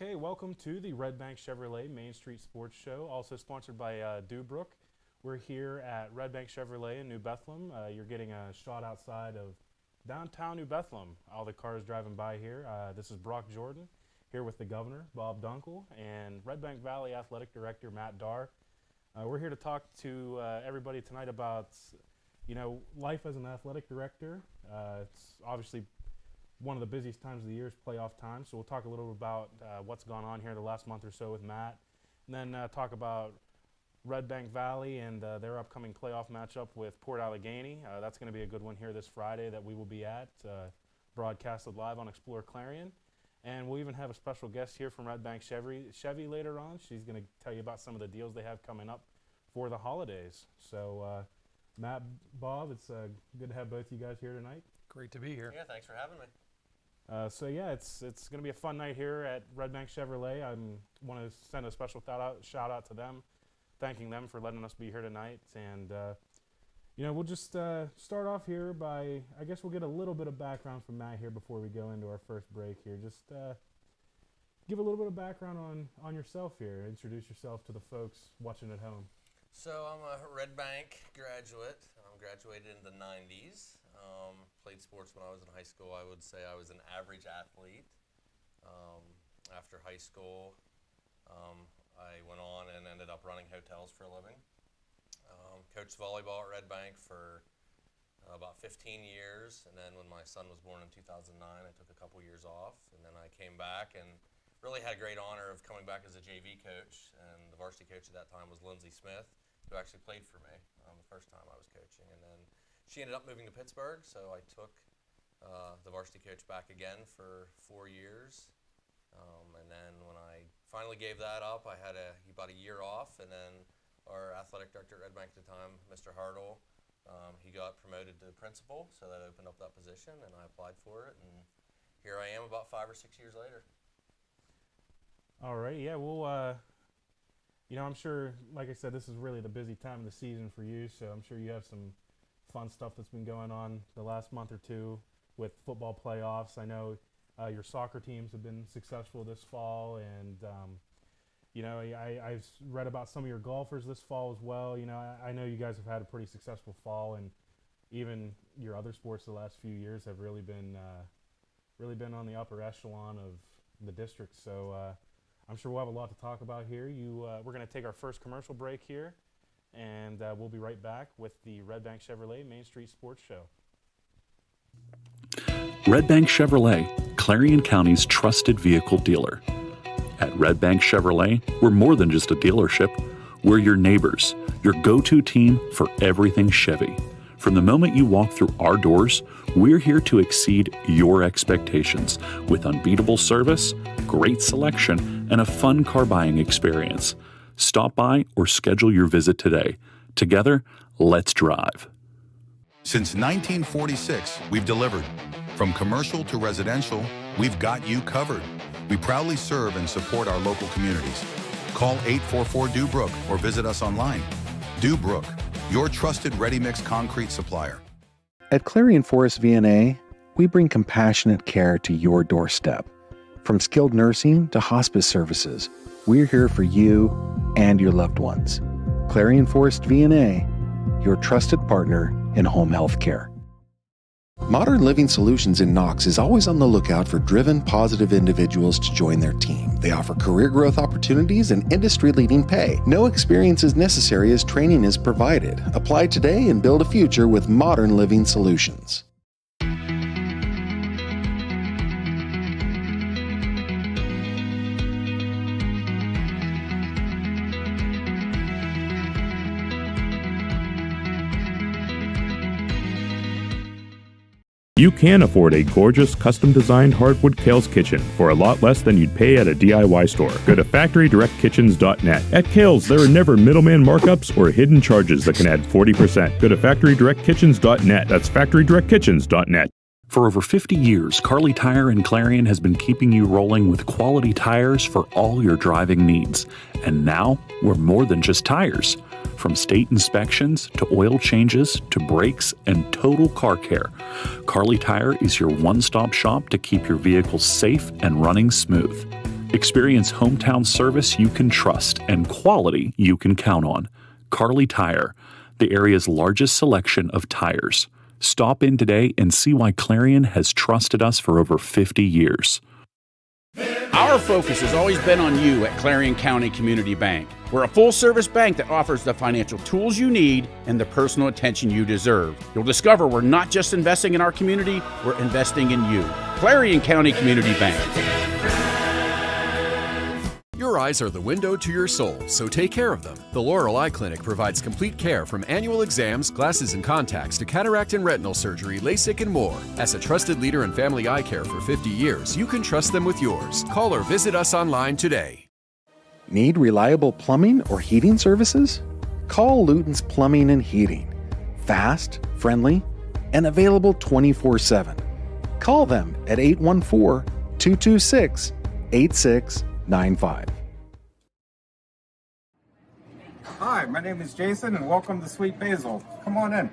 Okay, welcome to the Redbank Chevrolet Main Street Sports Show, also sponsored by Dubrook. We're here at Redbank Chevrolet in New Bethlehem. You're getting a shot outside of downtown New Bethlehem. All the cars driving by here. This is Brock Jordan, here with the governor, Bob Dunkle, and Redbank Valley Athletic Director, Matt Darr. We're here to talk to everybody tonight about, life as an athletic director. It's obviously one of the busiest times of the year is playoff time, so we'll talk a little bit about what's gone on here the last month or so with Matt, and then talk about Redbank Valley and their upcoming playoff matchup with Port Allegheny. That's going to be a good one here this Friday that we will be at, broadcasted live on exploreClarion. And we'll even have a special guest here from Redbank Chevy later on. She's going to tell you about some of the deals they have coming up for the holidays. So, Matt, Bob, it's good to have both of you guys here tonight. Great to be here. Yeah, thanks for having me. It's going to be a fun night here at Redbank Chevrolet. I want to send a special shout out to them, thanking them for letting us be here tonight. And we'll just start off here by, I guess we'll get a little bit of background from Matt here before we go into our first break here. Just give a little bit of background on yourself here. Introduce yourself to the folks watching at home. So I'm a Redbank graduate. Graduated in the 90s. Played sports when I was in high school. I would say I was an average athlete. After high school, I went on and ended up running hotels for a living. Coached volleyball at Redbank for about 15 years, and then when my son was born in 2009, I took a couple years off, and then I came back and really had a great honor of coming back as a JV coach, and the varsity coach at that time was Lindsay Smith, who actually played for me the first time I was coaching, and then she ended up moving to Pittsburgh, so I took the varsity coach back again for 4 years. And then when I finally gave that up, I had about a year off, and then our athletic director at Redbank at the time, Mr. Hartle, he got promoted to principal, so that opened up that position, and I applied for it, and here I am about 5 or 6 years later. All right, yeah, well, I'm sure, like I said, this is really the busy time of the season for you, so I'm sure you have some fun stuff that's been going on the last month or two with football playoffs. I know your soccer teams have been successful this fall, and I've read about some of your golfers this fall as well. I know you guys have had a pretty successful fall, and even your other sports the last few years have really been on the upper echelon of the district. So I'm sure we'll have a lot to talk about here. We're going to take our first commercial break here, and we'll be right back with the Redbank Chevrolet Main Street Sports Show. Redbank Chevrolet, Clarion County's trusted vehicle dealer. At Redbank Chevrolet, we're more than just a dealership. We're your neighbors, your go-to team for everything Chevy. From the moment you walk through our doors, we're here to exceed your expectations with unbeatable service, great selection, and a fun car buying experience. Stop by or schedule your visit today. Together, let's drive. Since 1946, we've delivered. From commercial to residential, we've got you covered. We proudly serve and support our local communities. Call 844-DUBROOK or visit us online. Dubrook, your trusted ready-mix concrete supplier. At Clarion Forest VNA, we bring compassionate care to your doorstep. From skilled nursing to hospice services, we're here for you and your loved ones. Clarion Forest VNA, your trusted partner in home health care. Modern Living Solutions in Knox is always on the lookout for driven, positive individuals to join their team. They offer career growth opportunities and industry-leading pay. No experience is necessary as training is provided. Apply today and build a future with Modern Living Solutions. You can afford a gorgeous, custom-designed hardwood Kales kitchen for a lot less than you'd pay at a DIY store. Go to FactoryDirectKitchens.net. At Kales, there are never middleman markups or hidden charges that can add 40%. Go to FactoryDirectKitchens.net. That's FactoryDirectKitchens.net. For over 50 years, Carly Tire and Clarion has been keeping you rolling with quality tires for all your driving needs. And now, we're more than just tires. From state inspections to oil changes to brakes and total car care, Carly Tire is your one-stop shop to keep your vehicle safe and running smooth. Experience hometown service you can trust and quality you can count on. Carly Tire, the area's largest selection of tires. Stop in today and see why Clarion has trusted us for over 50 years. Our focus has always been on you at Clarion County Community Bank. We're a full-service bank that offers the financial tools you need and the personal attention you deserve. You'll discover we're not just investing in our community, we're investing in you. Clarion County Community Bank. Your eyes are the window to your soul, so take care of them. The Laurel Eye Clinic provides complete care from annual exams, glasses and contacts to cataract and retinal surgery, LASIK, and more. As a trusted leader in family eye care for 50 years, you can trust them with yours. Call or visit us online today. Need reliable plumbing or heating services? Call Luton's Plumbing and Heating. Fast, friendly, and available 24/7. Call them at 814-226-8695. Hi, my name is Jason, and welcome to Sweet Basil. Come on in.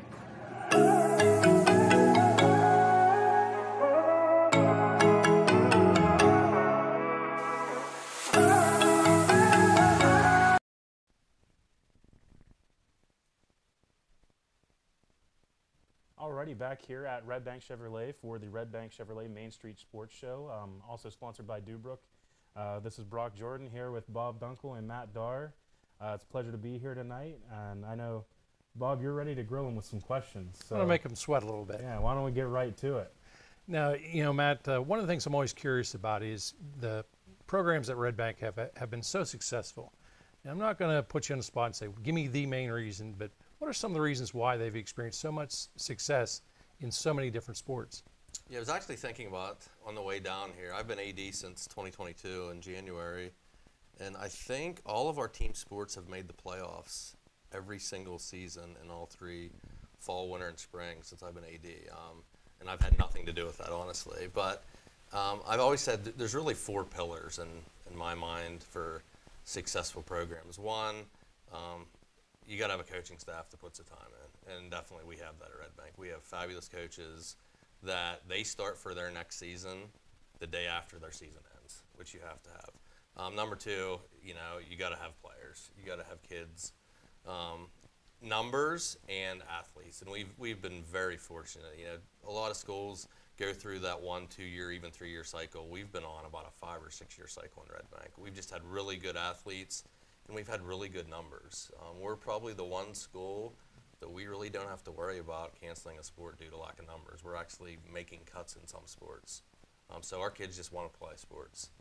Alrighty, back here at Redbank Chevrolet for the Redbank Chevrolet Main Street Sports Show, also sponsored by Dubrook. This is Brock Jordan here with Bob Dunkle and Matt Darr. It's a pleasure to be here tonight, and I know, Bob, you're ready to grill them with some questions. So, I want to make them sweat a little bit. Yeah, why don't we get right to it? Now, Matt, one of the things I'm always curious about is the programs at Redbank have been so successful. And I'm not going to put you on the spot and say, give me the main reason, but what are some of the reasons why they've experienced so much success in so many different sports? Yeah, I was actually thinking about on the way down here. I've been AD since 2022 in January, and I think all of our team sports have made the playoffs every single season in all three fall, winter, and spring since I've been AD. And I've had nothing to do with that, honestly. But I've always said there's really four pillars in my mind for successful programs. One, you got to have a coaching staff that puts the time in, and definitely we have that at Redbank. We have fabulous coaches that they start for their next season the day after their season ends, which you have to have. Number two, you got to have players. You got to have kids, numbers, and athletes. And we've been very fortunate. A lot of schools go through that 1, 2 year, even 3 year cycle. We've been on about a 5 or 6 year cycle in Redbank. We've just had really good athletes, and we've had really good numbers. We're probably the one school that we really don't have to worry about canceling a sport due to lack of numbers. We're actually making cuts in some sports. So our kids just want to play sports.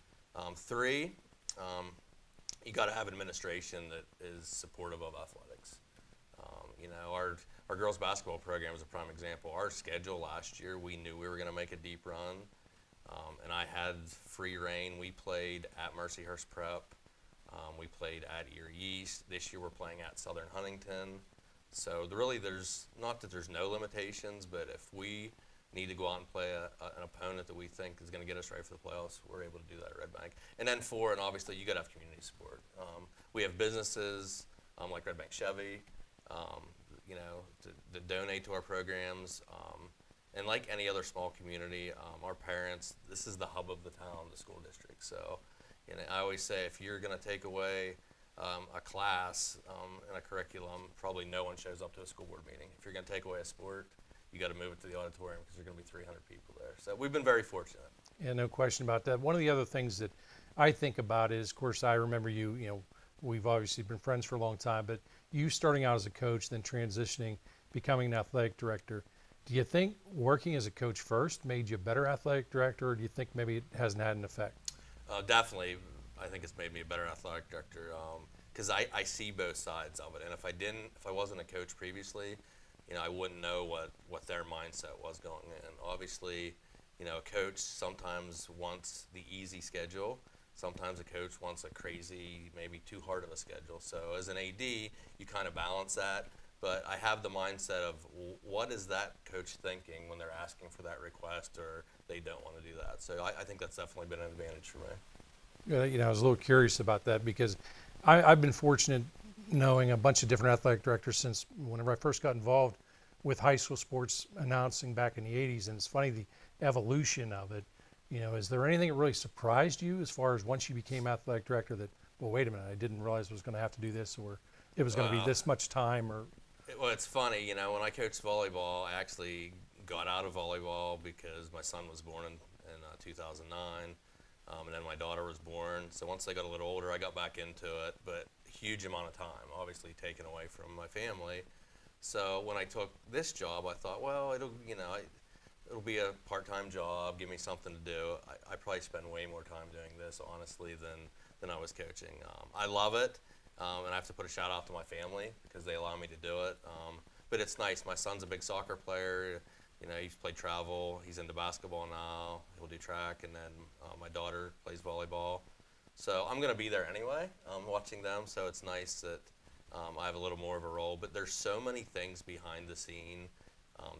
Three, you got to have administration that is supportive of athletics. Our girls basketball program is a prime example. Our schedule last year, we knew we were going to make a deep run, and I had free reign. We played at Mercyhurst Prep. We played at Erie East. This year we're playing at Southern Huntington. So there's not that there's no limitations, but if we need to go out and play an opponent that we think is going to get us right for the playoffs, we're able to do that at Redbank. And then four, and obviously you got to have community support. We have businesses like Redbank Chevy, to donate to our programs. And like any other small community, our parents, this is the hub of the town, the school district. So I always say if you're going to take away a class and a curriculum, probably no one shows up to a school board meeting. If you're going to take away a sport, you got to move it to the auditorium because there's going to be 300 people there. So we've been very fortunate. Yeah, no question about that. One of the other things that I think about is, of course, I remember you, we've obviously been friends for a long time, but you starting out as a coach, then transitioning, becoming an athletic director. Do you think working as a coach first made you a better athletic director, or do you think maybe it hasn't had an effect? Definitely. I think it's made me a better athletic director because I see both sides of it. And if I wasn't a coach previously, I wouldn't know what their mindset was going in. Obviously, a coach sometimes wants the easy schedule. Sometimes a coach wants a crazy, maybe too hard of a schedule. So as an AD, you kind of balance that. But I have the mindset of what is that coach thinking when they're asking for that request or they don't want to do that. So I think that's definitely been an advantage for me. I was a little curious about that because I've been fortunate knowing a bunch of different athletic directors since whenever I first got involved with high school sports announcing back in the 80s. And it's funny, the evolution of it. Is there anything that really surprised you as far as once you became athletic director that, well, wait a minute, I didn't realize I was going to have to do this, or it was going to be this much time, or? Well, it's funny, when I coached volleyball, I actually got out of volleyball because my son was born in 2009, and then my daughter was born. So once they got a little older, I got back into it, but huge amount of time, obviously taken away from my family. So when I took this job, I thought, well, it'll be a part-time job, give me something to do. I probably spend way more time doing this, honestly, than I was coaching. I love it, and I have to put a shout out to my family because they allow me to do it. But it's nice. My son's a big soccer player. He's played travel. He's into basketball now. He'll do track, and then my daughter plays volleyball. So I'm going to be there anyway, watching them. So it's nice that I have a little more of a role. But there's so many things behind the scene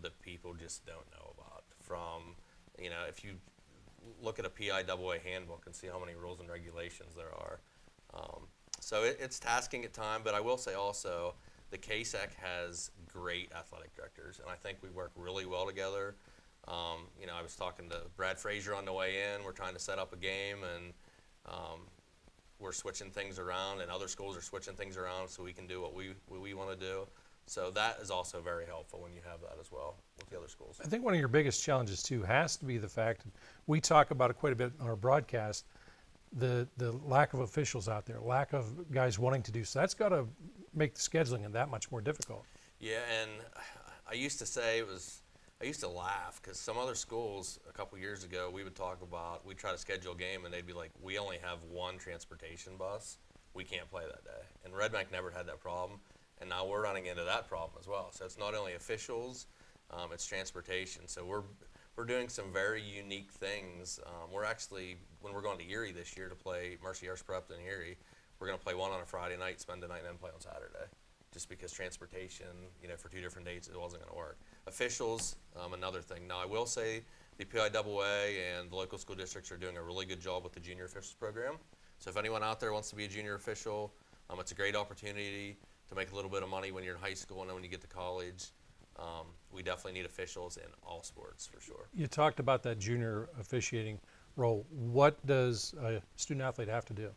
that people just don't know about. From, if you look at a PIAA handbook and see how many rules and regulations there are. So it's tasking at time, but I will say also the KSEC has great athletic directors, and I think we work really well together. I was talking to Brad Frazier on the way in. We're trying to set up a game, and we're switching things around, and other schools are switching things around so we can do what we want to do. So that is also very helpful when you have that as well with the other schools. I think one of your biggest challenges, too, has to be the fact, we talk about it quite a bit on our broadcast, the lack of officials out there, lack of guys wanting to do so. That's got to make the scheduling that much more difficult. Yeah, and I used to laugh because some other schools a couple years ago, we'd try to schedule a game, and they'd be like, we only have one transportation bus. We can't play that day. And Redbank never had that problem. And now we're running into that problem as well. So it's not only officials, it's transportation. So we're doing some very unique things. We're actually, when we're going to Erie this year to play Mercy Arts Prep in Erie, we're going to play one on a Friday night, spend the night, and then play on Saturday. Just because transportation, for 2 different dates, it wasn't going to work. Officials, another thing. Now I will say the PIAA and the local school districts are doing a really good job with the junior officials program. So if anyone out there wants to be a junior official, it's a great opportunity to make a little bit of money when you're in high school and then when you get to college. We definitely need officials in all sports for sure. You talked about that junior officiating role. What does a student athlete have to do?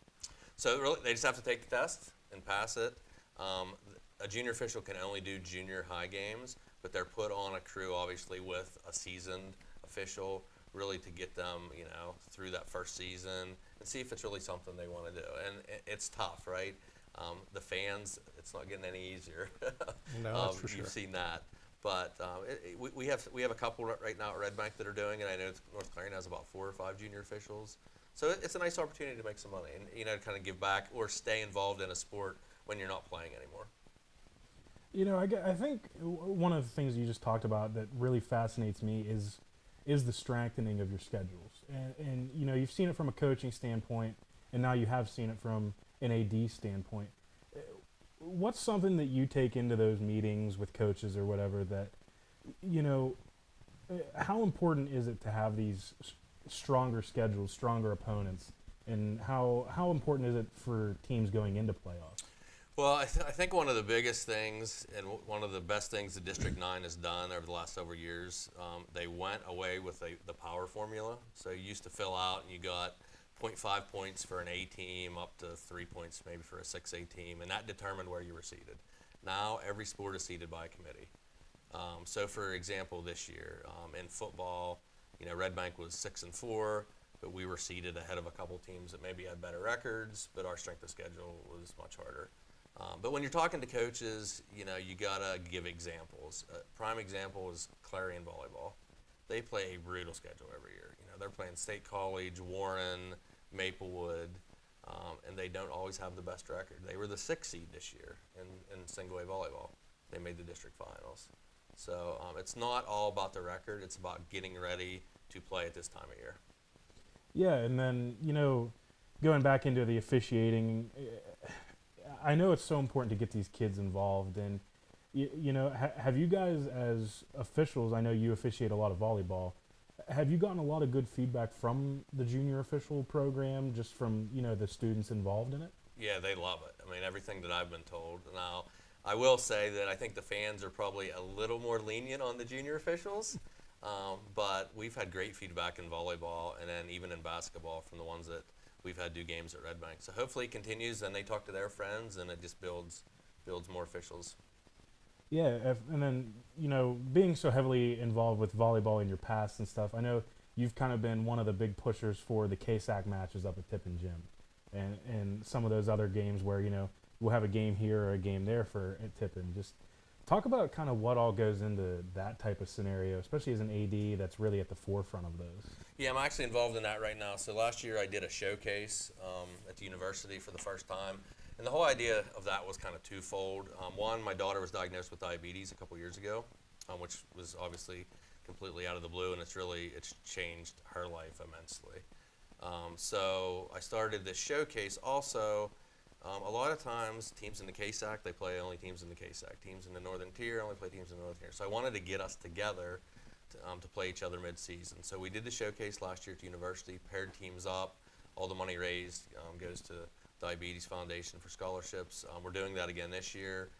So really, they just have to take the test and pass it. A junior official can only do junior high games, but they're put on a crew obviously with a seasoned official really to get them, through that first season and see if it's really something they want to do. And it's tough, right? The fans, it's not getting any easier. No, that's for sure. You've seen that. But we have a couple right now at Redbank that are doing it. I know North Clarion has about 4 or 5 junior officials. So it's a nice opportunity to make some money and, kind of give back or stay involved in a sport when you're not playing anymore. I think one of the things you just talked about that really fascinates me is the strengthening of your schedules. And you've seen it from a coaching standpoint, and now you have seen it from an AD standpoint. What's something that you take into those meetings with coaches or whatever that, how important is it to have these stronger schedules, stronger opponents, and how important is it for teams going into playoffs? Well, I think one of the biggest things and one of the best things the District 9 has done over the last several years, they went away with the power formula. So you used to fill out and you got 0.5 points for an A team, up to 3 points maybe for a 6A team, and that determined where you were seated. Now every sport is seated by a committee. So for example, this year in football, Redbank was 6-4, but we were seated ahead of a couple teams that maybe had better records, but our strength of schedule was much harder. But when you're talking to coaches, you gotta give examples. Prime example is Clarion volleyball. They play a brutal schedule every year. They're playing State College, Warren, Maplewood, and they don't always have the best record. They were the 6th seed this year in single A volleyball. They made the district finals. So it's not all about the record. It's about getting ready to play at this time of year. Yeah, and then, going back into the officiating, I know it's so important to get these kids involved. And, have you guys as officials, I know you officiate a lot of volleyball, have you gotten a lot of good feedback from the junior official program, just from, the students involved in it? Yeah, they love it. I mean, everything that I've been told. Now, I will say that I think the fans are probably a little more lenient on the junior officials. But we've had great feedback in volleyball and then even in basketball from the ones that we've had do games at Redbank. So hopefully it continues, and they talk to their friends, and it just builds more officials. Yeah, and then, being so heavily involved with volleyball in your past and stuff, I know you've kind of been one of the big pushers for the KSAC matches up at Tippin Gym, and some of those other games where, we'll have a game here or a game there at Tippin. Just talk about kind of what all goes into that type of scenario, especially as an AD that's really at the forefront of those. Yeah, I'm actually involved in that right now. So last year I did a showcase at the university for the first time. And the whole idea of that was kind of twofold. One, my daughter was diagnosed with diabetes a couple years ago, which was obviously completely out of the blue, and it's changed her life immensely. So I started this showcase also. A lot of times teams in the KSAC, they play only teams in the KSAC. Teams in the Northern Tier only play teams in the Northern Tier. So I wanted to get us together to play each other mid-season. So we did the showcase last year at the university, paired teams up. All the money raised goes to Diabetes Foundation for scholarships. We're doing that again this year.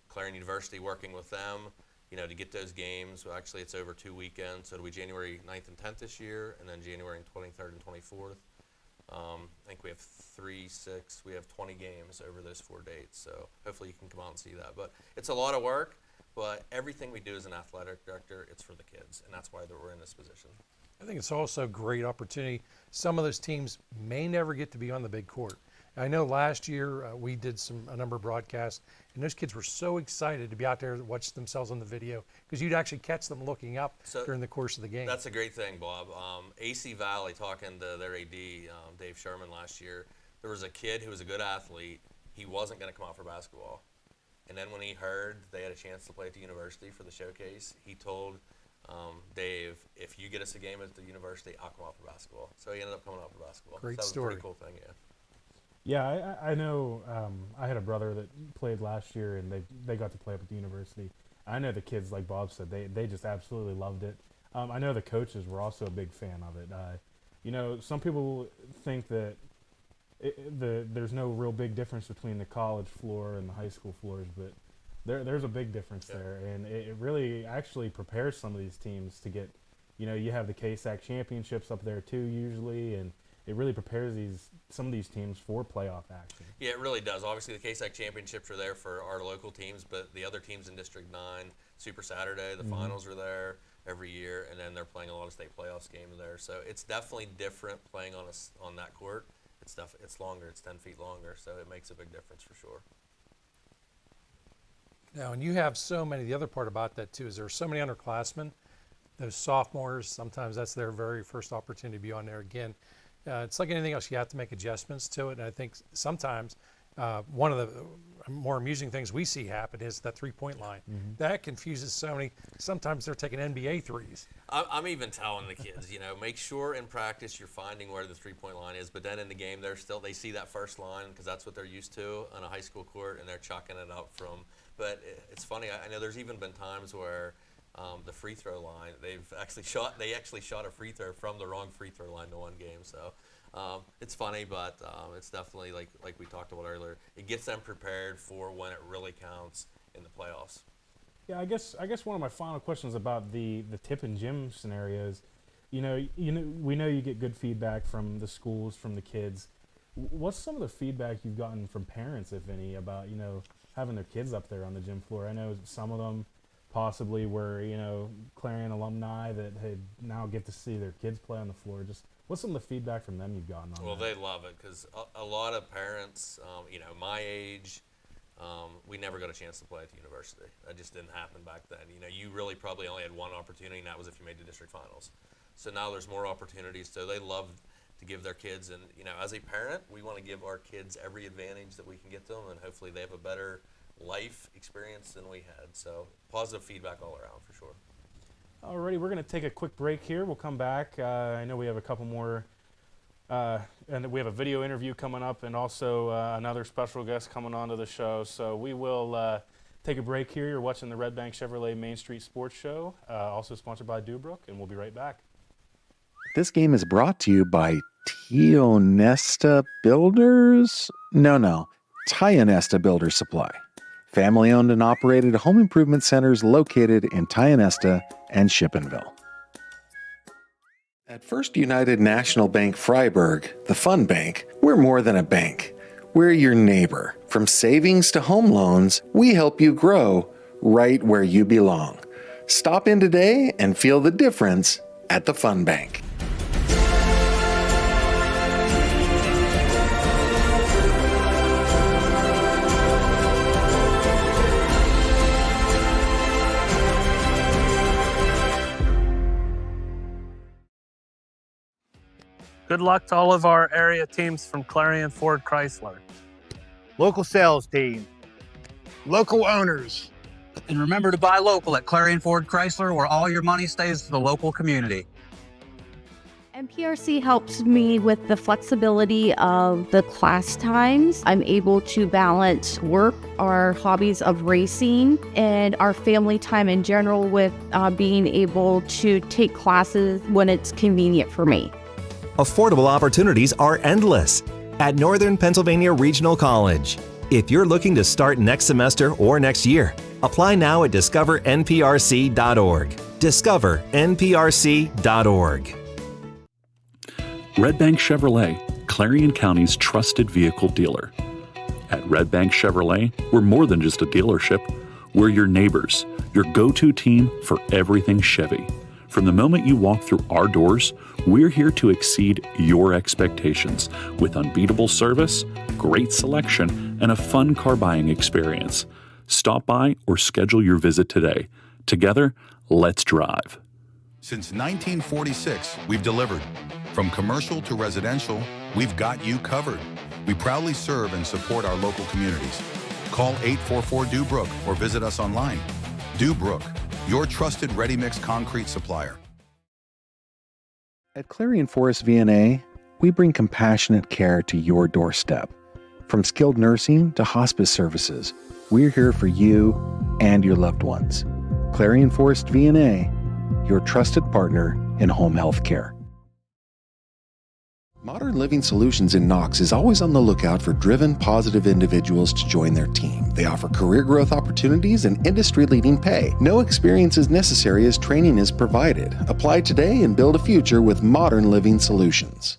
Clarion University working with them, to get those games. Well, actually, it's over 2 weekends, so it'll be January 9th and 10th this year, and then January 23rd and 24th. I think we have 20 games over those 4 dates, so hopefully you can come out and see that. But it's a lot of work, but everything we do as an athletic director, it's for the kids, and that's why we're in this position. I think it's also a great opportunity. Some of those teams may never get to be on the big court. I know last year we did a number of broadcasts, and those kids were so excited to be out there to watch themselves on the video because you'd actually catch them looking up during the course of the game. That's a great thing, Bob. AC Valley, talking to their AD, Dave Sherman, last year, there was a kid who was a good athlete. He wasn't going to come out for basketball. And then when he heard they had a chance to play at the university for the showcase, he told Dave, if you get us a game at the university, I'll come out for basketball. So he ended up coming out for basketball. Great so that story. was a pretty cool thing, yeah. Yeah, I know. I had a brother that played last year, and they got to play up at the university. I know the kids, like Bob said, they just absolutely loved it. I know the coaches were also a big fan of it. Some people think that there's no real big difference between the college floor and the high school floors, but there's a big difference there, and it really actually prepares some of these teams to get. You have the KSAC championships up there too usually, and it really prepares some of these teams for playoff action. Yeah, it really does. Obviously, the KSAC championships are there for our local teams, but the other teams in District 9, Super Saturday, the finals are there every year, and then they're playing a lot of state playoffs games there. So it's definitely different playing on that court. It's longer. It's 10 feet longer, so it makes a big difference for sure. Now, and you have so many, the other part about that too is there are so many underclassmen, those sophomores, sometimes that's their very first opportunity to be on there again. It's like anything else, you have to make adjustments to it, and I think sometimes one of the more amusing things we see happen is that three-point line. That confuses so many. Sometimes they're taking NBA threes. I'm even telling the kids, make sure in practice you're finding where the three-point line is, but then in the game they see that first line because that's what they're used to on a high school court, and they're chucking it up from. But it's funny. I know there's even been times where the free throw line, they actually shot a free throw from the wrong free throw line to one game. So it's funny, but it's definitely like we talked about earlier. It gets them prepared for when it really counts in the playoffs. Yeah, I guess one of my final questions about the Tippin Gym scenarios, we know you get good feedback from the schools, from the kids. What's some of the feedback you've gotten from parents, if any, about having their kids up there on the gym floor? I know some of them possibly were, Clarion alumni that had now get to see their kids play on the floor. Just what's some of the feedback from them you've gotten on Well, that? they love it because a lot of parents, my age, we never got a chance to play at the university. That just didn't happen back then. You really probably only had one opportunity, and that was if you made the district finals. So now there's more opportunities. So they love to give their kids, and as a parent, we want to give our kids every advantage that we can get them, and hopefully they have a better life experience than we had. So positive feedback all around for sure. Alrighty, we're going to take a quick break here. We'll come back. I know we have a couple more, and we have a video interview coming up, and also another special guest coming onto the show. So we will take a break here. You're watching the Redbank Chevrolet Main Street Sports Show, also sponsored by Dubrook, and we'll be right back. This game is brought to you by Tionesta Builders? No. Tionesta Builder Supply. Family-owned and operated home improvement centers located in Tionesta and Shippenville. At First United National Bank Freiburg, the Fun Bank, we're more than a bank. We're your neighbor. From savings to home loans, we help you grow right where you belong. Stop in today and feel the difference at the Fun Bank. Good luck to all of our area teams from Clarion Ford Chrysler. Local sales team, local owners. And remember to buy local at Clarion Ford Chrysler, where all your money stays to the local community. NPRC helps me with the flexibility of the class times. I'm able to balance work, our hobbies of racing, and our family time in general with being able to take classes when it's convenient for me. Affordable opportunities are endless at Northern Pennsylvania Regional College. If you're looking to start next semester or next year, apply now at discovernprc.org. discovernprc.org. Redbank Chevrolet, Clarion County's trusted vehicle dealer. At Redbank Chevrolet, we're more than just a dealership. We're your neighbors, your go-to team for everything Chevy. From the moment you walk through our doors, we're here to exceed your expectations with unbeatable service, great selection, and a fun car buying experience. Stop by or schedule your visit today. Together, let's drive. Since 1946, we've delivered. From commercial to residential, we've got you covered. We proudly serve and support our local communities. Call 844-DUBROOK or visit us online. DUBROOK, your trusted ready-mix concrete supplier. At Clarion Forest VNA, we bring compassionate care to your doorstep. From skilled nursing to hospice services, we're here for you and your loved ones. Clarion Forest VNA, your trusted partner in home health care. Modern Living Solutions in Knox is always on the lookout for driven, positive individuals to join their team. They offer career growth opportunities and industry-leading pay. No experience is necessary as training is provided. Apply today and build a future with Modern Living Solutions.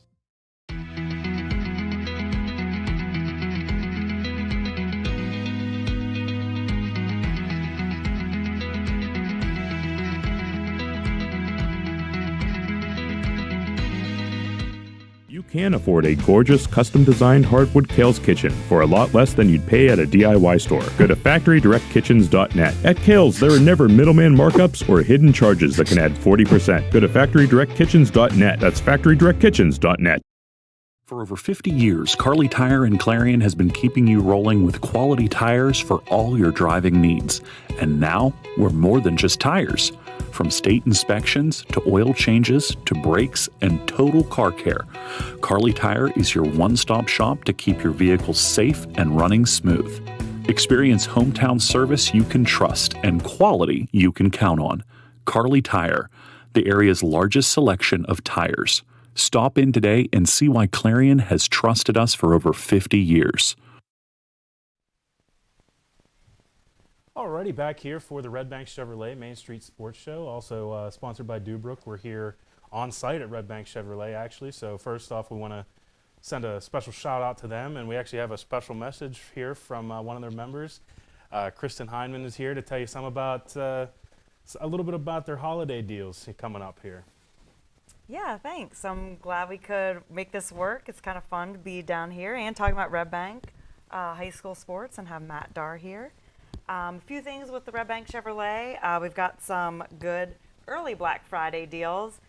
You can afford a gorgeous, custom-designed hardwood Kales kitchen for a lot less than you'd pay at a DIY store. Go to FactoryDirectKitchens.net. At Kales, there are never middleman markups or hidden charges that can add 40%. Go to FactoryDirectKitchens.net. That's FactoryDirectKitchens.net. For over 50 years, Carly Tire and Clarion has been keeping you rolling with quality tires for all your driving needs. And now, we're more than just tires. From state inspections to oil changes to brakes and total car care, Carly Tire is your one-stop shop to keep your vehicle safe and running smooth. Experience hometown service you can trust and quality you can count on. Carly Tire, the area's largest selection of tires. Stop in today and see why Clarion has trusted us for over 50 years. Alrighty, back here for the Redbank Chevrolet Main Street Sports Show, also sponsored by Dubrook. We're here on site at Redbank Chevrolet, actually. So first off, we want to send a special shout out to them, and we actually have a special message here from one of their members. Kristen Heineman is here to tell you some about a little bit about their holiday deals coming up here. Yeah, thanks. I'm glad we could make this work. It's kind of fun to be down here and talking about Redbank high school sports and have Matt Darr here. A few things with the Redbank Chevrolet. We've got some good early Black Friday deals.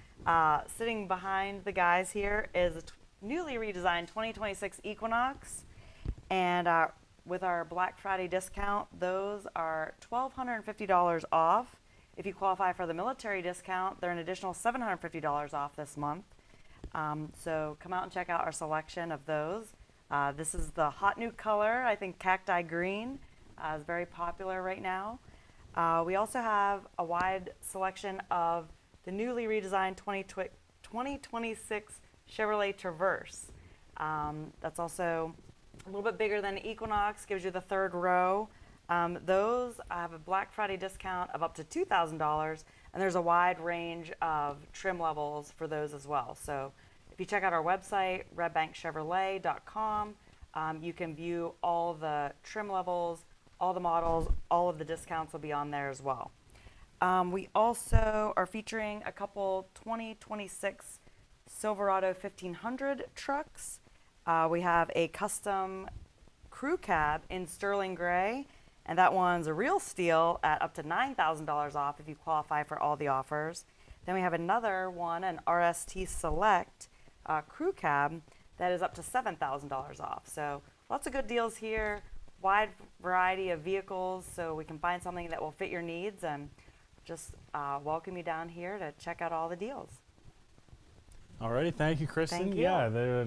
Sitting behind the guys here is a newly redesigned 2026 Equinox. And with our Black Friday discount, those are $1,250 off. If you qualify for the military discount, they're an additional $750 off this month. So come out and check out our selection of those. This is the hot new color. I think cacti green is very popular right now. We also have a wide selection of the newly redesigned 2026 Chevrolet Traverse. That's also a little bit bigger than Equinox, gives you the third row. Those have a Black Friday discount of up to $2,000, and there's a wide range of trim levels for those as well. So if you check out our website, RedbankChevrolet.com, you can view all the trim levels, all the models, all of the discounts will be on there as well. We also are featuring a couple 2026 Silverado 1500 trucks. We have a custom crew cab in sterling gray, and that one's a real steal at up to $9,000 off if you qualify for all the offers. Then we have another one, an RST Select crew cab that is up to $7,000 off. So lots of good deals here, wide variety of vehicles, so we can find something that will fit your needs, and just welcome you down here to check out all the deals. Alrighty, thank you, Kristen. Thank you. Yeah, they're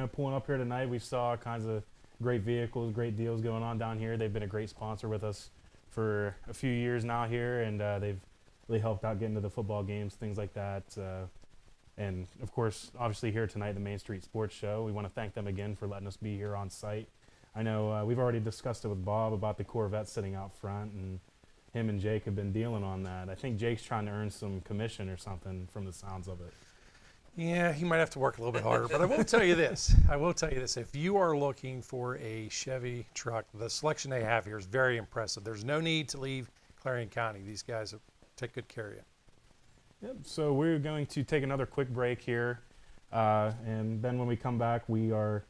pulling up here tonight. We saw all kinds of great vehicles, great deals going on down here. They've been a great sponsor with us for a few years now here, and they've really helped out getting to the football games, things like that. And of course, obviously here tonight, the Main Street Sports Show. We want to thank them again for letting us be here on site. I know we've already discussed it with Bob about the Corvette sitting out front, and him and Jake have been dealing on that. I think Jake's trying to earn some commission or something from the sounds of it. Yeah, he might have to work a little bit harder, but I will tell you this. If you are looking for a Chevy truck, the selection they have here is very impressive. There's no need to leave Clarion County. These guys take good care of you. Yep, so we're going to take another quick break here, and then when we come back, we are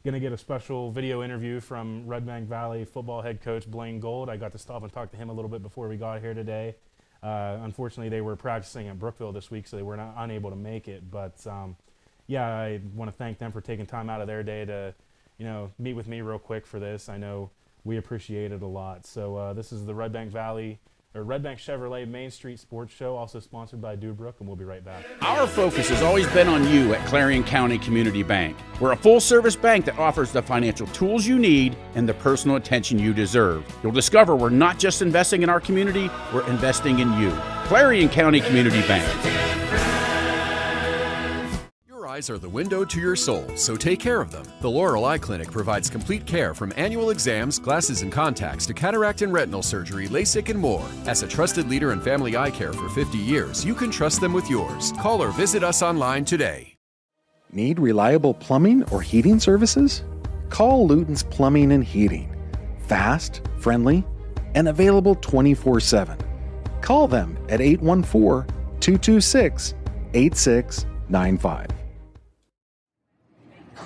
going to get a special video interview from Redbank Valley football head coach Blaine Gold. I got to stop and talk to him a little bit before we got here today. Unfortunately, they were practicing at Brookville this week, so they were unable to make it. But yeah, I want to thank them for taking time out of their day to, meet with me real quick for this. I know we appreciate it a lot. So this is the Redbank Chevrolet Main Street Sports Show, also sponsored by Dubrook, and we'll be right back. Our focus has always been on you at Clarion County Community Bank. We're a full-service bank that offers the financial tools you need and the personal attention you deserve. You'll discover we're not just investing in our community, we're investing in you. Clarion County Community Bank. Your eyes are the window to your soul, so take care of them. The Laurel Eye Clinic provides complete care from annual exams, glasses and contacts to cataract and retinal surgery, LASIK, and more. As a trusted leader in family eye care for 50 years, you can trust them with yours. Call or visit us online today. Need reliable plumbing or heating services? Call Luton's Plumbing and Heating. Fast, friendly, and available 24/7. Call them at 814-226-8695.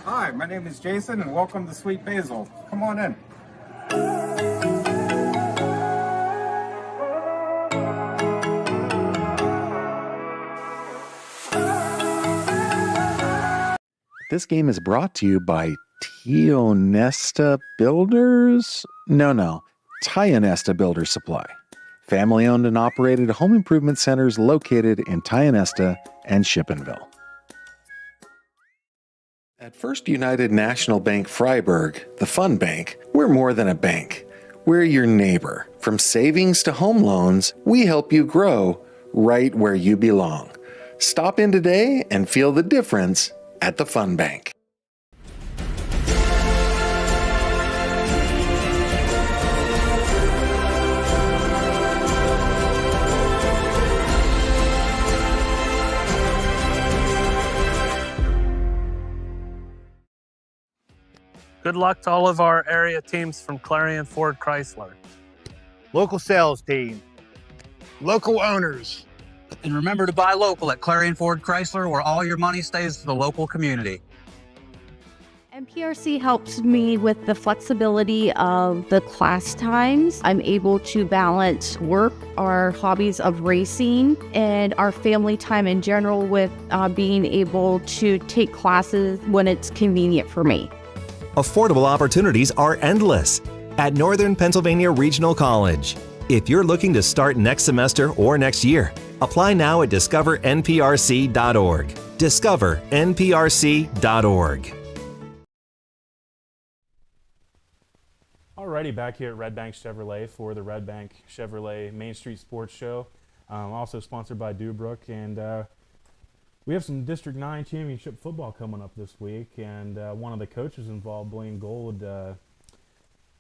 Hi, my name is Jason, and welcome to Sweet Basil. Come on in. This game is brought to you by Tionesta Builders? No, Tionesta Builder Supply. Family-owned and operated home improvement centers located in Tionesta and Shippenville. At First United National Bank Freiburg, the Fun Bank, we're more than a bank. We're your neighbor. From savings to home loans, we help you grow right where you belong. Stop in today and feel the difference at the Fun Bank. Good luck to all of our area teams from Clarion Ford Chrysler. Local sales team, local owners. And remember to buy local at Clarion Ford Chrysler, where all your money stays to the local community. MPRC helps me with the flexibility of the class times. I'm able to balance work, our hobbies of racing, and our family time in general with being able to take classes when it's convenient for me. Affordable opportunities are endless at Northern Pennsylvania Regional College. If you're looking to start next semester or next year, apply now at discovernprc.org. discovernprc.org. Alrighty, back here at Redbank Chevrolet for the Redbank Chevrolet Main Street Sports Show, also sponsored by Dubrook, and we have some District 9 championship football coming up this week, and one of the coaches involved, Blaine Gold,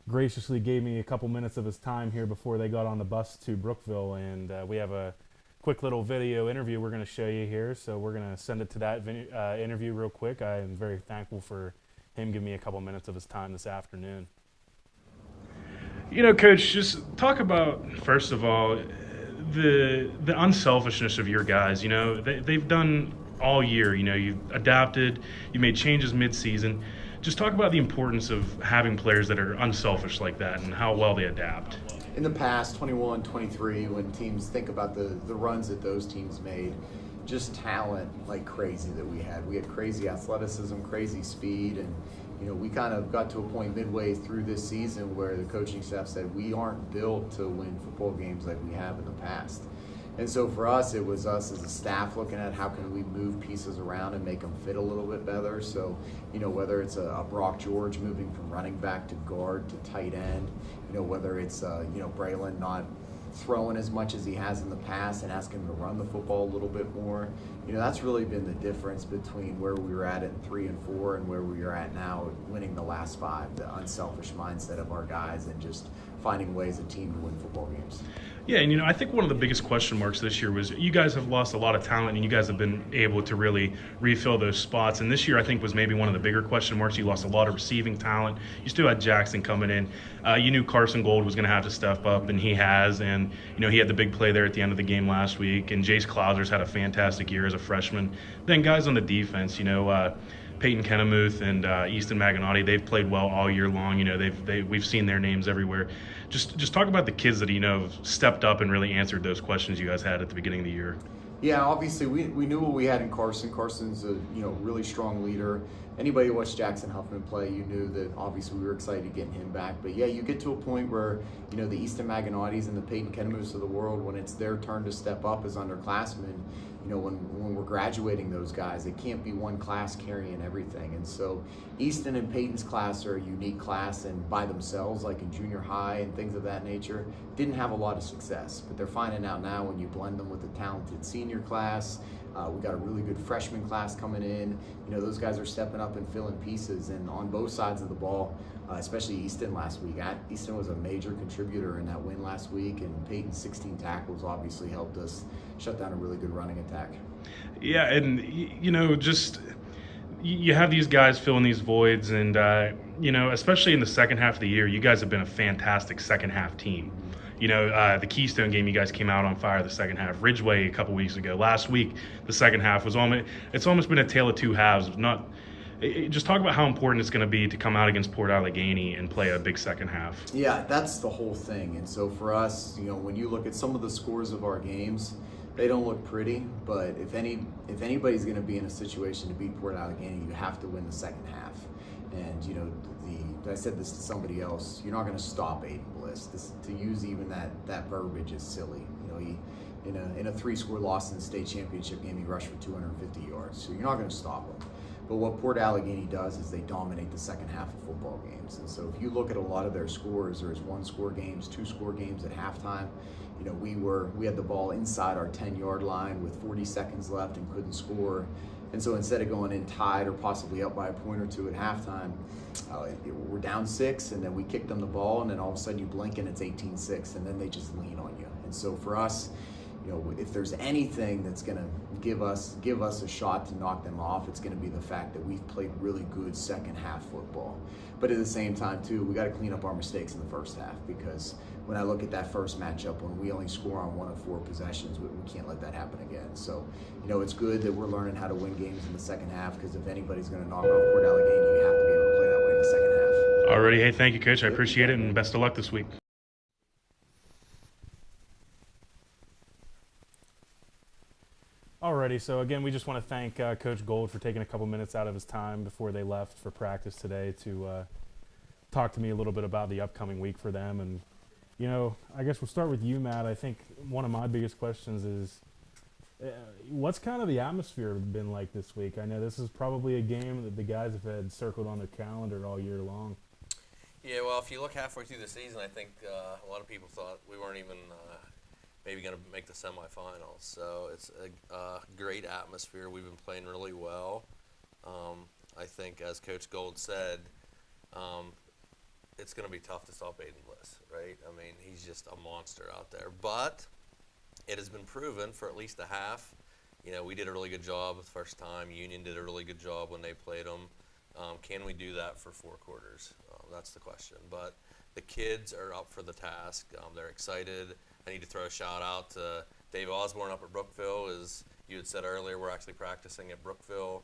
graciously gave me a couple minutes of his time here before they got on the bus to Brookville, and we have a quick little video interview we're going to show you here. So we're going to send it to that interview real quick. I am very thankful for him giving me a couple minutes of his time this afternoon. You know, Coach, just talk about, first of all, the unselfishness of your guys. You know, they've done all year. You know, you've adapted, you made changes mid-season. Just talk about the importance of having players that are unselfish like that and how well they adapt. In the past, 21, 23, when teams think about the runs that those teams made, just talent like crazy that we had. We had crazy athleticism, crazy speed, and you know, we kind of got to a point midway through this season where the coaching staff said we aren't built to win football games like we have in the past. And so for us, it was us as a staff looking at how can we move pieces around and make them fit a little bit better. So, you know, whether it's a Brock George moving from running back to guard to tight end, you know, whether it's, you know, Braylon not throwing as much as he has in the past and asking him to run the football a little bit more. You know, that's really been the difference between where we were at in 3 and 4 and where we are at now, winning the last 5, the unselfish mindset of our guys and just finding ways a team to win football games. Yeah, and you know, I think one of the biggest question marks this year was you guys have lost a lot of talent and you guys have been able to really refill those spots. And this year I think was maybe one of the bigger question marks. You lost a lot of receiving talent. You still had Jackson coming in. You knew Carson Gold was going to have to step up, and he has. And, you know, he had the big play there at the end of the game last week. And Jace Clousers had a fantastic year as a freshman. Then guys on the defense, you know, Peyton Kennemuth and Easton Maganotti, they've played well all year long. You know, we've seen their names everywhere. Just talk about the kids that, you know, have stepped up and really answered those questions you guys had at the beginning of the year. Yeah, obviously we knew what we had in Carson. Carson's a really strong leader. Anybody who watched Jackson Huffman play, you knew that obviously we were excited getting him back. But yeah, you get to a point where, you know, the Easton Maganottis and the Peyton Kennemuths of the world, when it's their turn to step up as underclassmen, you know, when we're graduating those guys, it can't be one class carrying everything. And so Easton and Peyton's class are a unique class, and by themselves, like in junior high and things of that nature, didn't have a lot of success. But they're finding out now when you blend them with the talented senior class. We got a really good freshman class coming in. You know, those guys are stepping up and filling pieces, and on both sides of the ball, especially Easton last week. Easton was a major contributor in that win last week, and Peyton's 16 tackles obviously helped us shut down a really good running attack. Yeah, and, you know, just you have these guys filling these voids, and, you know, especially in the second half of the year, you guys have been a fantastic second half team. You know, the Keystone game, you guys came out on fire the second half. Ridgeway a couple weeks ago. Last week, the second half was it's almost been a tale of two halves. Just talk about how important it's going to be to come out against Port Allegheny and play a big second half. Yeah, that's the whole thing. And so for us, you know, when you look at some of the scores of our games, they don't look pretty. But if anybody's going to be in a situation to beat Port Allegheny, you have to win the second half. And, you know, I said this to somebody else, you're not going to stop Aiden Bliss. To use even that verbiage is silly. You know, he in a 3-score loss in the state championship game, he rushed for 250 yards. So you're not going to stop him. But what Port Allegheny does is they dominate the second half of football games. And so if you look at a lot of their scores, there's 1-score games, 2-score games at halftime. You know, we had the ball inside our 10-yard line with 40 seconds left and couldn't score. And so instead of going in tied or possibly up by a point or two at halftime, we're down 6, and then we kick them the ball, and then all of a sudden you blink and it's 18-6, and then they just lean on you. And so for us, you know, if there's anything that's going to give us a shot to knock them off, it's going to be the fact that we've played really good second half football. But at the same time, too, we got to clean up our mistakes in the first half, because when I look at that first matchup, when we only score on 1 of 4 possessions, we can't let that happen again. So, you know, it's good that we're learning how to win games in the second half, because if anybody's going to knock off Port Allegheny, you have to be able to play that way in the second half. Alrighty, hey, thank you, Coach. I appreciate it, and best of luck this week. Alrighty, so again, we just want to thank Coach Gold for taking a couple minutes out of his time before they left for practice today to talk to me a little bit about the upcoming week for them. And, you know, I guess we'll start with you, Matt. I think one of my biggest questions is, what's kind of the atmosphere been like this week? I know this is probably a game that the guys have had circled on their calendar all year long. Yeah, well, if you look halfway through the season, I think a lot of people thought we weren't even maybe going to make the semifinals. So it's a great atmosphere. We've been playing really well. I think, as Coach Gold said, it's going to be tough to stop Aiden Bliss, right? I mean, he's just a monster out there. But it has been proven for at least a half. You know, we did a really good job the first time. Union did a really good job when they played them. Can we do that for 4 quarters? That's the question. But the kids are up for the task. They're excited. I need to throw a shout out to Dave Osborne up at Brookville. As you had said earlier, we're actually practicing at Brookville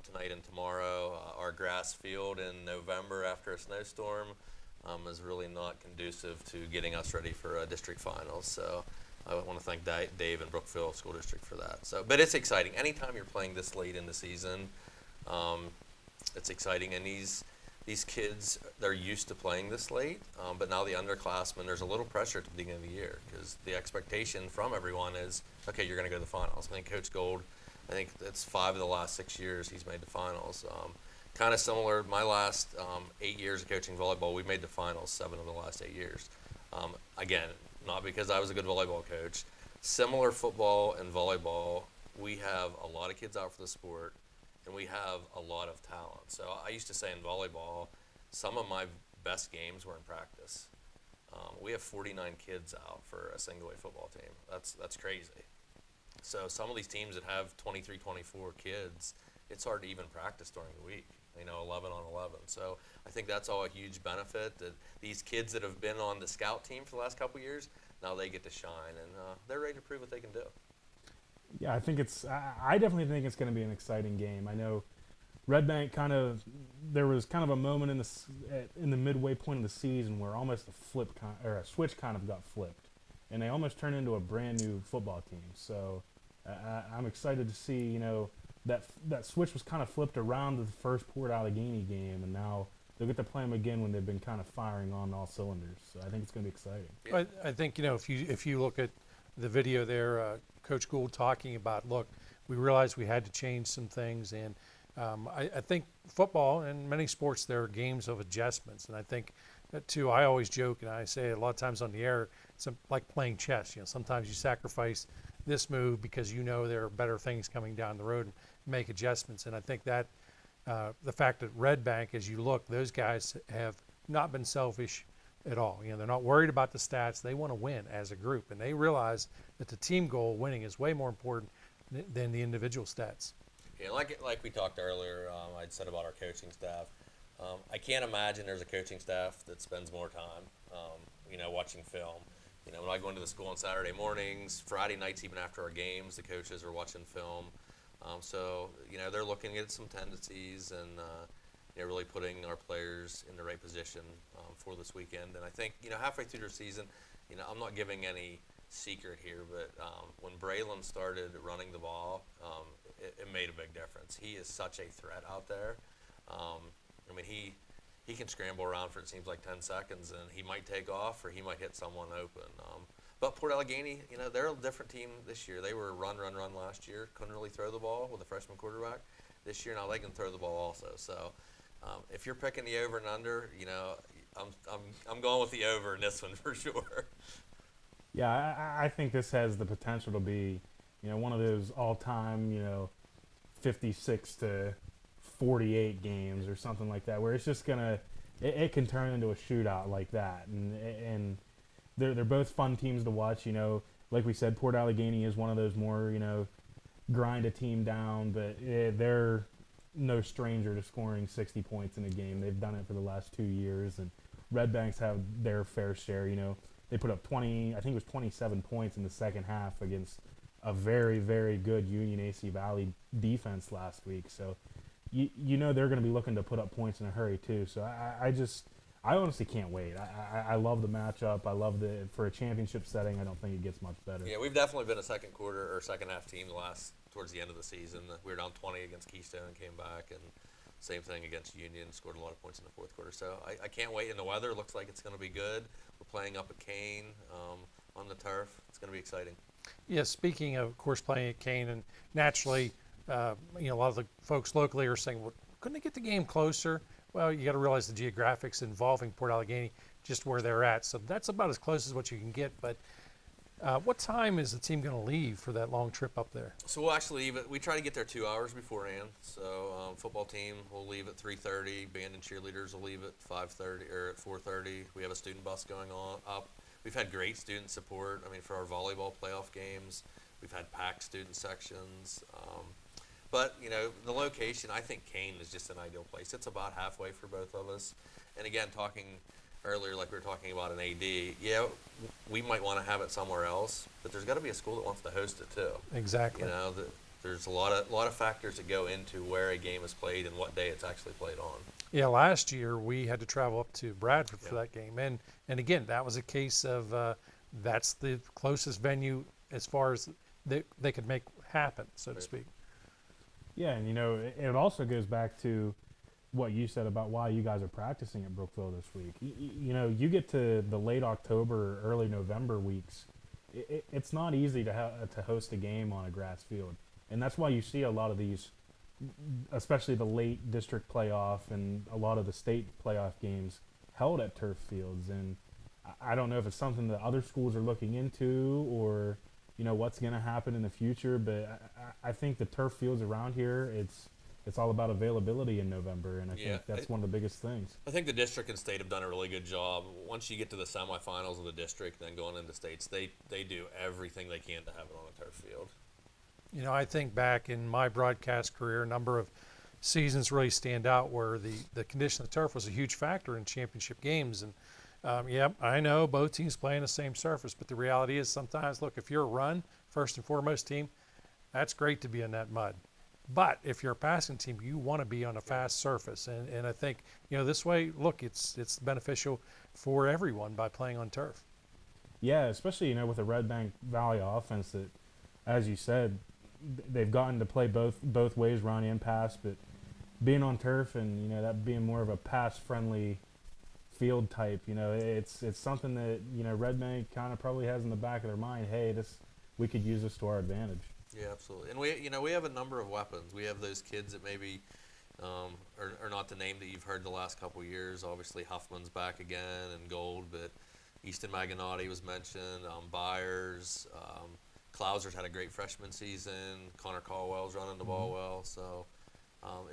tonight and tomorrow. Our grass field in November after a snowstorm is really not conducive to getting us ready for district finals. So I want to thank Dave and Brookville School District for that. So, but it's exciting. Anytime you're playing this late in the season, it's exciting. And these kids, they're used to playing this late. But now the underclassmen, there's a little pressure at the beginning of the year because the expectation from everyone is, okay, you're going to go to the finals. I think Coach Gold, I think it's 5 of the last 6 years he's made the finals. Kind of similar, my last 8 years of coaching volleyball, we made the finals 7 of the last 8 years. Again, not because I was a good volleyball coach. Similar football and volleyball, we have a lot of kids out for the sport, and we have a lot of talent. So I used to say in volleyball, some of my best games were in practice. We have 49 kids out for a single A football team. That's crazy. So some of these teams that have 23, 24 kids, it's hard to even practice during the week. 11 on 11. So I think that's all a huge benefit, that these kids that have been on the scout team for the last couple of years, now they get to shine, and they're ready to prove what they can do. Yeah, I definitely think it's going to be an exciting game. I know Redbank there was kind of a moment in the midway point of the season where almost a switch kind of got flipped, and they almost turned into a brand new football team. So I'm excited to see, that switch was kind of flipped around to the first Port Allegheny game, and now they'll get to play them again when they've been kind of firing on all cylinders. So I think it's going to be exciting. I think, if you look at the video there, Coach Gould talking about, look, we realized we had to change some things, and I think football and many sports, there are games of adjustments, and I think that too. I always joke, and I say it a lot of times on the air, it's like playing chess. Sometimes you sacrifice this move because there are better things coming down the road and make adjustments. And I think that the fact that Redbank, as you look, those guys have not been selfish at all. They're not worried about the stats. They want to win as a group, and they realize that the team goal, winning, is way more important than the individual stats. Yeah, like we talked earlier, I'd said about our coaching staff. I can't imagine there's a coaching staff that spends more time, watching film. When I go into the school on Saturday mornings, Friday nights, even after our games, the coaches are watching film. So they're looking at some tendencies and really putting our players in the right position for this weekend. And I think halfway through the season, I'm not giving any secret here, but when Braylon started running the ball, it made a big difference. He is such a threat out there. He can scramble around for, it seems like, 10 seconds, and he might take off or he might hit someone open. But Port Allegheny, they're a different team this year. They were run last year. Couldn't really throw the ball with a freshman quarterback. This year, now they can throw the ball also. So if you're picking the over and under, I'm going with the over in this one for sure. Yeah, I think this has the potential to be, one of those all-time, 56 to 48 games or something like that, where it's just it can turn into a shootout like that, and they're both fun teams to watch. Like we said, Port Allegheny is one of those more grind a team down, but they're no stranger to scoring 60 points in a game. They've done it for the last 2 years, and Redbanks have their fair share. They put up 27 points in the second half against a very, very good Union AC Valley defense last week. So they're going to be looking to put up points in a hurry too. So I honestly can't wait. I love the matchup. I love for a championship setting. I don't think it gets much better. Yeah, we've definitely been a second quarter or second half team towards the end of the season. We were down 20 against Keystone and came back, and same thing against Union, scored a lot of points in the fourth quarter. So I can't wait. And the weather looks like it's going to be good. We're playing up at Kane on the turf. It's going to be exciting. Yeah, speaking of course, playing at Kane, and naturally, a lot of the folks locally are saying, well, couldn't they get the game closer? Well, you got to realize the geographics involving Port Allegheny, just where they're at. So that's about as close as what you can get. But What time is the team going to leave for that long trip up there? So we'll actually leave it. We try to get there 2 hours beforehand. So football team will leave at 3:30. Band and cheerleaders will leave at 5:30 or at 4:30. We have a student bus going on up. We've had great student support. I mean, for our volleyball playoff games, we've had packed student sections. But you know, the location, I think Kane is just an ideal place. It's about halfway for both of us. And again, talking earlier, like we were talking about an AD, yeah, we might want to have it somewhere else, but there's got to be a school that wants to host it too. Exactly. You know, there's a lot of factors that go into where a game is played and what day it's actually played on. Yeah, last year we had to travel up to Bradford for that game, and again, that was a case of that's the closest venue as far as they could make happen, so to speak. Yeah, and you know, it also goes back to what you said about why you guys are practicing at Brookville this week. You know, you get to the late October, early November weeks, it's not easy to host a game on a grass field. And that's why you see a lot of these, especially the late district playoff and a lot of the state playoff games held at turf fields. And I don't know if it's something that other schools are looking into or, you know, what's going to happen in the future, but I think the turf fields around here, it's all about availability in November, and I think that's one of the biggest things. I think the district and state have done a really good job. Once you get to the semifinals of the district, then going into states, they do everything they can to have it on a turf field. You know, I think back in my broadcast career, a number of seasons really stand out where the condition of the turf was a huge factor in championship games. And I know both teams play on the same surface, but the reality is sometimes, look, if you're a run, first and foremost team, that's great to be in that mud. But if you're a passing team, you want to be on a fast surface. And I think, you know, this way, look, it's beneficial for everyone by playing on turf. Yeah, especially, you know, with the Redbank Valley offense that, as you said, they've gotten to play both ways, run and pass, but being on turf and, you know, that being more of a pass-friendly field type, you know, it's something that, you know, Redbank kind of probably has in the back of their mind, hey, we could use this to our advantage. Yeah, absolutely. And we have a number of weapons. We have those kids that maybe are not the name that you've heard the last couple of years. Obviously, Huffman's back again and Gold, but Easton Maganati was mentioned. Byers, Klauser's had a great freshman season. Connor Caldwell's running the ball well. So I'll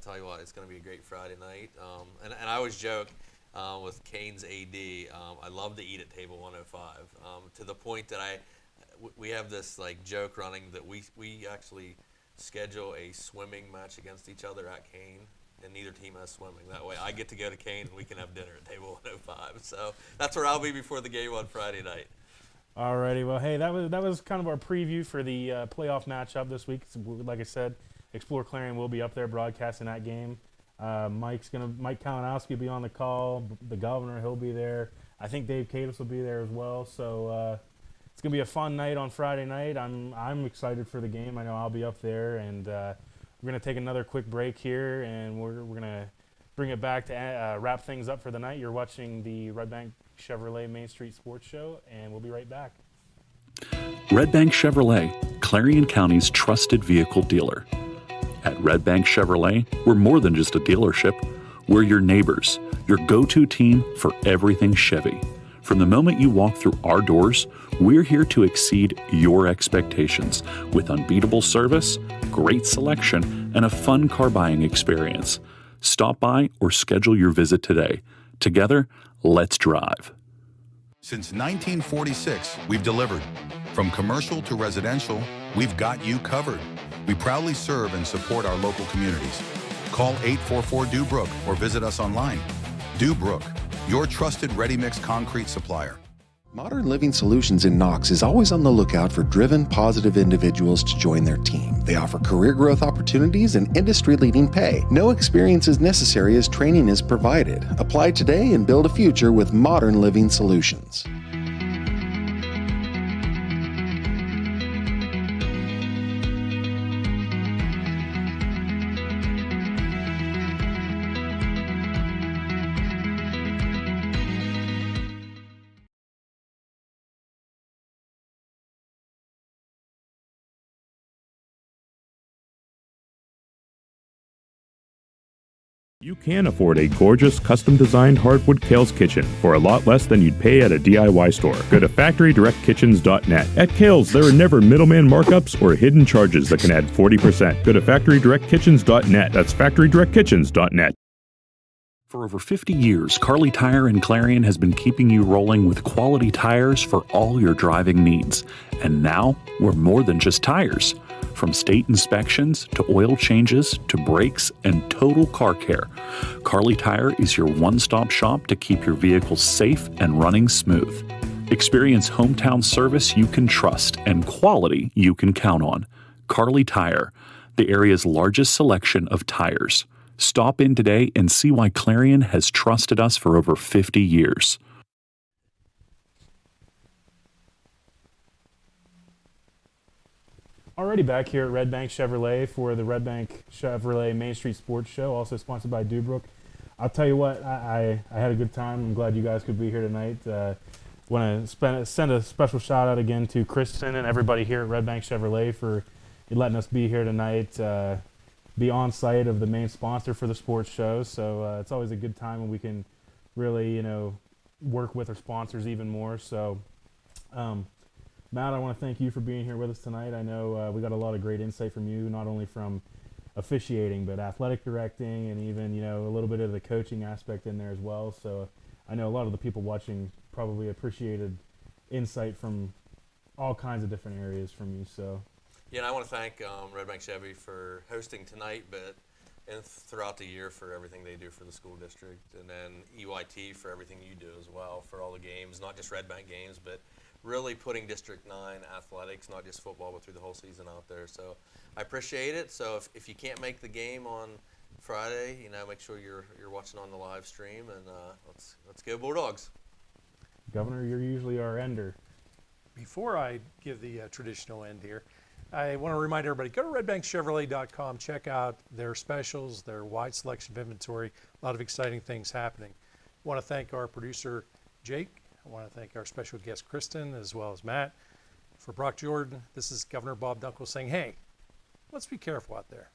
tell you what, it's going to be a great Friday night. And I always joke with Kane's AD, I love to eat at table 105 to the point that we have this like joke running that we actually schedule a swimming match against each other at Kane, and neither team has swimming. That way I get to go to Kane and we can have dinner at table 105. So that's where I'll be before the game on Friday night. Alrighty, well, hey, that was kind of our preview for the playoff matchup this week. Like I said, Explore Clarion will be up there broadcasting that game. Mike Kalinowski will be on the call. The governor, he'll be there. I think Dave Cadis will be there as well. So it's gonna be a fun night on Friday night. I'm excited for the game. I know I'll be up there, and we're gonna take another quick break here, and we're gonna bring it back to wrap things up for the night. You're watching the Redbank Chevrolet Main Street Sports Show, and we'll be right back. Redbank Chevrolet, Clarion County's trusted vehicle dealer. At Redbank Chevrolet, we're more than just a dealership. We're your neighbors, your go-to team for everything Chevy. From the moment you walk through our doors, we're here to exceed your expectations with unbeatable service, great selection, and a fun car buying experience. Stop by or schedule your visit today. Together, let's drive. Since 1946, we've delivered. From commercial to residential, we've got you covered. We proudly serve and support our local communities. Call 844-DO-BROOK or visit us online. Do-Brook, your trusted ready-mix concrete supplier. Modern Living Solutions in Knox is always on the lookout for driven, positive individuals to join their team. They offer career growth opportunities and industry-leading pay. No experience is necessary as training is provided. Apply today and build a future with Modern Living Solutions. You can afford a gorgeous custom-designed hardwood Kales kitchen for a lot less than you'd pay at a DIY store. Go to FactoryDirectKitchens.net. At Kales, there are never middleman markups or hidden charges that can add 40%. Go to FactoryDirectKitchens.net. That's FactoryDirectKitchens.net. For over 50 years, Carly Tire in Clarion has been keeping you rolling with quality tires for all your driving needs. And now, we're more than just tires. From state inspections to oil changes to brakes and total car care, Carly Tire is your one-stop shop to keep your vehicle safe and running smooth. Experience hometown service you can trust and quality you can count on. Carly Tire, the area's largest selection of tires. Stop in today and see why Clarion has trusted us for over 50 years. Already back here at Redbank Chevrolet for the Redbank Chevrolet Main Street Sports Show, also sponsored by Dubrook. I'll tell you what, I had a good time. I'm glad you guys could be here tonight. Want to send a special shout out again to Kristen and everybody here at Redbank Chevrolet for letting us be here tonight, be on site of the main sponsor for the sports show. So it's always a good time when we can really, work with our sponsors even more. So, Matt, I want to thank you for being here with us tonight. I know we got a lot of great insight from you, not only from officiating, but athletic directing and even, a little bit of the coaching aspect in there as well. So I know a lot of the people watching probably appreciated insight from all kinds of different areas from you. So, yeah, and I want to thank Redbank Chevy for hosting tonight, and throughout the year for everything they do for the school district, and then EYT for everything you do as well for all the games, not just Redbank games, but really putting District 9 athletics, not just football, but through the whole season out there. So I appreciate it. So if you can't make the game on Friday, make sure you're watching on the live stream, and let's go Bulldogs. Governor, you're usually our ender. Before I give the traditional end here, I want to remind everybody, go to RedbankChevrolet.com, check out their specials, their wide selection of inventory, a lot of exciting things happening. I want to thank our producer, Jake. I want to thank our special guest, Kristen, as well as Matt. For Brock Jordan, this is Governor Bob Dunkle saying, hey, let's be careful out there.